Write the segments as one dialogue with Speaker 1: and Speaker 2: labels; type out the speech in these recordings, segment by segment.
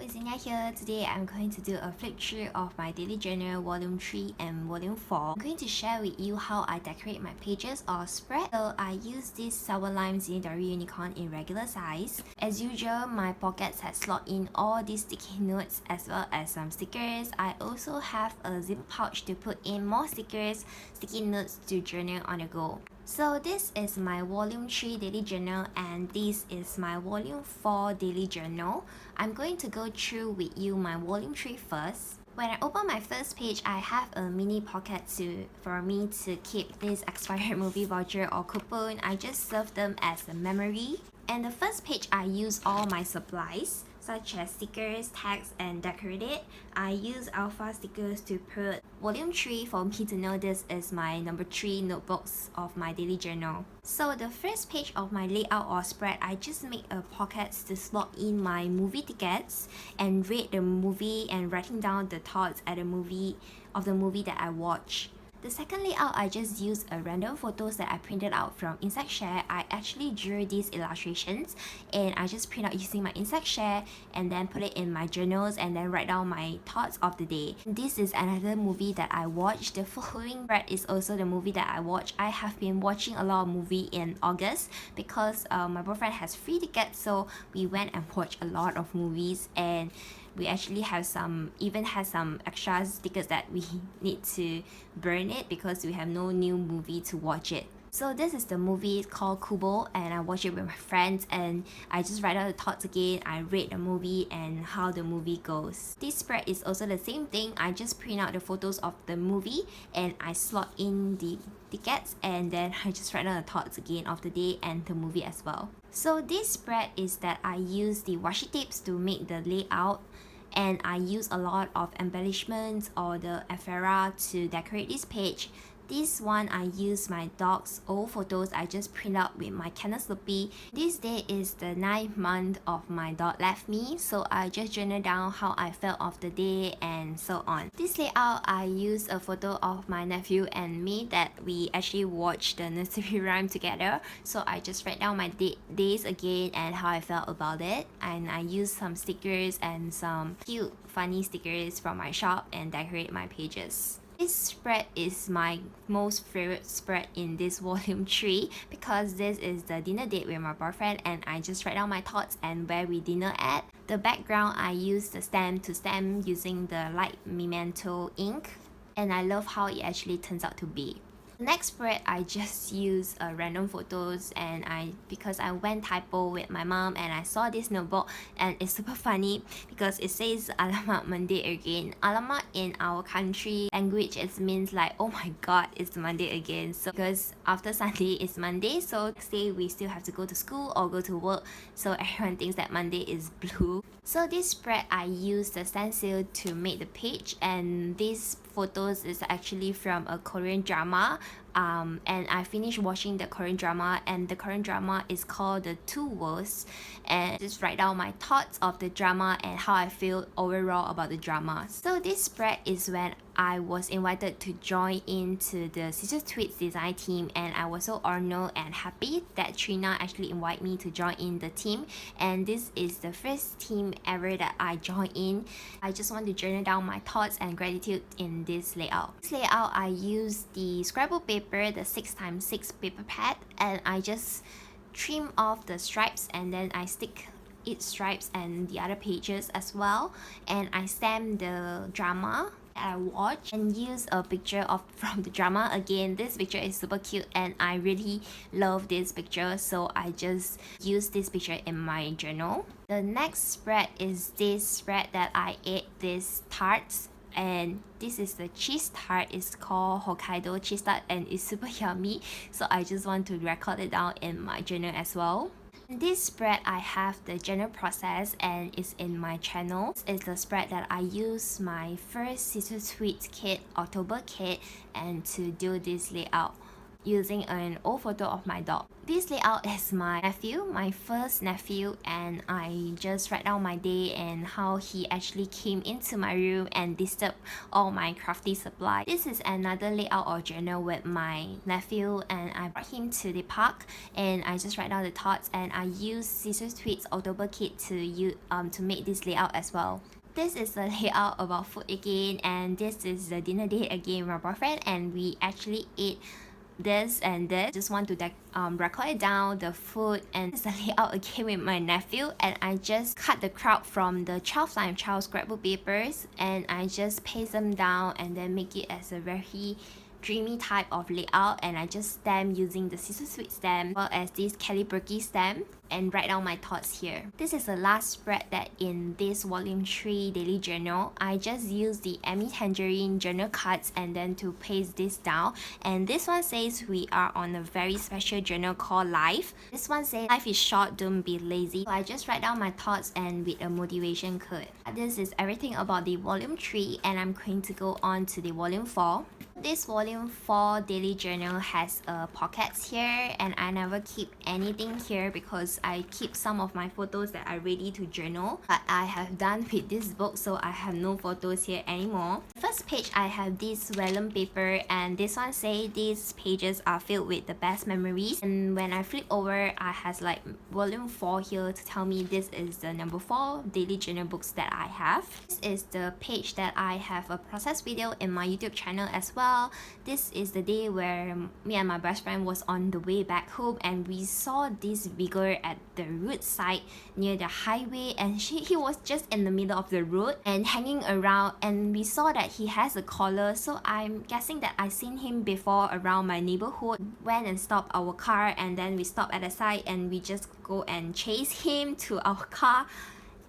Speaker 1: it's Inya here. Today I'm going to do a flip through of my daily journal volume 3 and volume 4. I'm going to share with you how I decorate my pages or spread. So I use this sour lime Zinnydori unicorn in regular size. As usual, my pockets have slot in all these sticky notes as well as some stickers. I also have a zip pouch to put in more stickers, sticky notes to journal on the go. So this is my volume 3 daily journal and this is my volume 4 daily journal. I'm going to go through with you my volume 3 first. When I open my first page, I have a mini pocket for me to keep this expired movie voucher or coupon. I just serve them as a memory. And the first page, I use all my supplies such as stickers, tags, and decorate it. I use alpha stickers to put volume 3 for me to know this is my number 3 notebooks of my daily journal. So the first page of my layout or spread, I just make a pocket to slot in my movie tickets and rate the movie and writing down the thoughts at the movie that I watch. The second layout, I just used a random photos that I printed out from Insect Share. I actually drew these illustrations and I just print out using my Insect Share and then put it in my journals and then write down my thoughts of the day. This is another movie that I watched. The following spread is also the movie that I watched. I have been watching a lot of movie in August because my boyfriend has free tickets, so we went and watched a lot of movies, and we actually have some extra stickers that we need to burn it because we have no new movie to watch it. So this is the movie called Kubo and I watch it with my friends and I just write out the thoughts again. I rate the movie and how the movie goes. This spread is also the same thing. I just print out the photos of the movie and I slot in the tickets and then I just write down the thoughts again of the day and the movie as well. So this spread is that I use the washi tapes to make the layout, and I use a lot of embellishments or the ephemera to decorate this page. This one, I use my dog's old photos. I just print out with my Canon Slippy. This day is the 9th month of my dog left me, so I just journal down how I felt of the day and so on. This layout, I use a photo of my nephew and me that we actually watched the nursery rhyme together. So I just write down my days again and how I felt about it. And I use some stickers and some cute funny stickers from my shop and decorate my pages. This spread is my most favorite spread in this volume 3 because this is the dinner date with my boyfriend and I just write down my thoughts and where we dinner at. The background, I use the stamp to stamp using the light memento ink and I love how it actually turns out to be. The next spread, I just use random photos and because I went typo with my mom and I saw this notebook and it's super funny because it says Alamak Monday again. Alamak in our country language, it means like, oh my god, it's Monday again. So because after Sunday is Monday, so next day we still have to go to school or go to work, so everyone thinks that Monday is blue. So this spread, I used the stencil to make the page and these photos is actually from a Korean drama. And I finished watching the Korean drama and the Korean drama is called The Two Worlds, and just write down my thoughts of the drama and how I feel overall about the drama. So this spread is when I was invited to join into the Sister Tweets design team and I was so honored and happy that Trina actually invited me to join in the team, and this is the first team ever that I joined in. I just want to journal down my thoughts and gratitude in this layout. This layout, I use the scrapbook paper, the 6x6 paper pad, and I just trim off the stripes and then I stick each stripes and the other pages as well, and I stamp the drama I watch and use a picture from the drama. Again, this picture is super cute and I really love this picture, so I just use this picture in my journal. The next spread is this spread that I ate this tarts, and this is the cheese tart. It's called Hokkaido cheese tart and it's super yummy, so I just want to record it down in my journal as well. In this spread, I have the journal process and it's in my channel. It's the spread that I use my first Sister Tweets kit, October kit, and to do this layout using an old photo of my dog. This layout is my nephew, my first nephew, and I just write down my day and how he actually came into my room and disturbed all my crafty supply. This is another layout or journal with my nephew, and I brought him to the park and I just write down the thoughts, and I use Scissor Tweet's October kit to make this layout as well. This is the layout about food again, and this is the dinner date again with my boyfriend, and we actually ate this and this. Just want to record it down, the food, and this is the layout again with my nephew, and I just cut the crowd from the 12 times 12 scrapbook papers and I just paste them down and then make it as a very dreamy type of layout, and I just stamp using the Scissor Sweet stamp as well as this calligraphy stamp and write down my thoughts here. This is the last spread that in this volume 3 daily journal. I just use the Emmy Tangerine journal cards and then to paste this down, and this one says we are on a very special journal called Life. This one says life is short, don't be lazy. So I just write down my thoughts and with a motivation quote. This is everything about the volume 3, and I'm going to go on to the volume 4. This volume 4 daily journal has pockets here, and I never keep anything here because I keep some of my photos that are ready to journal, but I have done with this book, so I have no photos here anymore. First page, I have this vellum paper, and this one say these pages are filled with the best memories, and when I flip over, I has like volume 4 here to tell me this is the number 4 daily journal books that I have. This is the page that I have a process video in my YouTube channel as well. This is the day where me and my best friend was on the way back home, and we saw this vigor at the roadside near the highway, and he was just in the middle of the road and hanging around, and we saw that he has a collar, so I'm guessing that I seen him before around my neighborhood. Went and stopped our car, and then we stopped at the side and we just go and chase him to our car.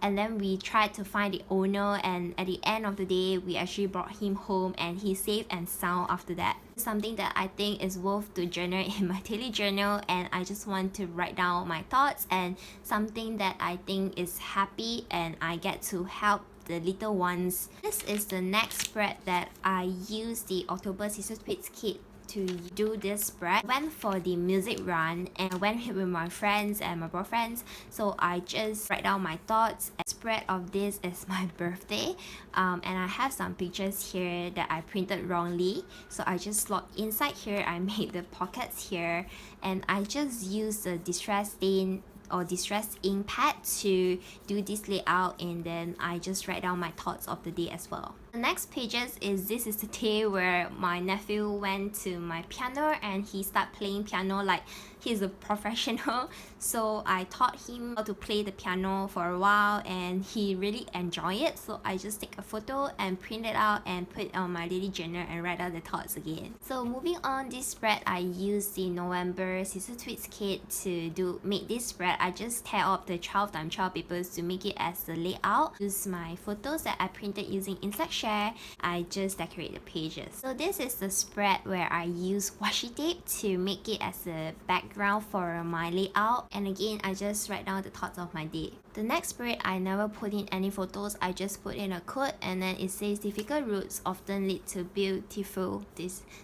Speaker 1: And then we tried to find the owner, and at the end of the day we actually brought him home and he's safe and sound after that. Something that I think is worth to journal in my daily journal, and I just want to write down my thoughts and something that I think is happy and I get to help the little ones. This is the next spread that I use the October Scissor Tweets kit to do this spread. I went for the music run and I went with my friends and my boyfriends, so I just write down my thoughts. A spread of this is my birthday, and I have some pictures here that I printed wrongly, so I just slot inside here. I made the pockets here, and I just use the distress stain or distress ink pad to do this layout, and then I just write down my thoughts of the day as well. The next pages is this is the day where my nephew went to my piano and he started playing piano like he's a professional. So I taught him how to play the piano for a while and he really enjoyed it. So I just take a photo and print it out and put it on my daily journal and write out the thoughts again. So moving on, this spread I used the November Scissor Tweets kit to make this spread. I just tear off the 12 x 12 papers to make it as the layout. Use my photos that I printed using Insect Share. I just decorate the pages. So this is the spread where I use washi tape to make it as a background for my layout, and again I just write down the thoughts of my day. The next spread I never put in any photos, I just put in a quote and then it says difficult routes often lead to beautiful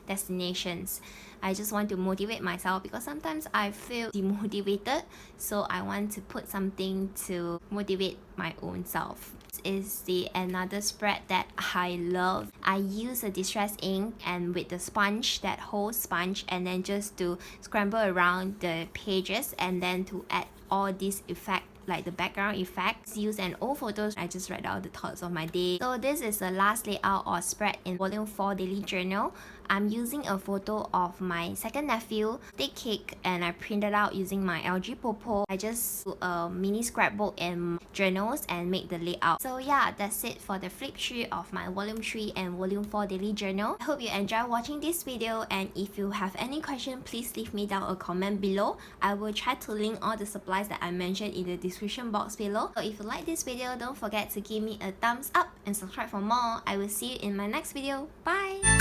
Speaker 1: destinations. I just want to motivate myself because sometimes I feel demotivated, so I want to put something to motivate my own self. Is the another spread that I love. I use a distress ink and with the sponge, that whole sponge, and then just to scramble around the pages and then to add all these effects like the background effects. Use an old photos. I just write out the thoughts of my day. So this is the last layout or spread in volume 4 daily journal. I'm using a photo of my second nephew, birthday cake, and I printed out using my LG Popo. I just do a mini scrapbook in journals and make the layout. So yeah, that's it for the flip through of my volume 3 and volume 4 daily journal. I hope you enjoy watching this video, and if you have any question, please leave me down a comment below. I will try to link all the supplies that I mentioned in the description box below. So if you like this video, don't forget to give me a thumbs up and subscribe for more. I will see you in my next video. Bye!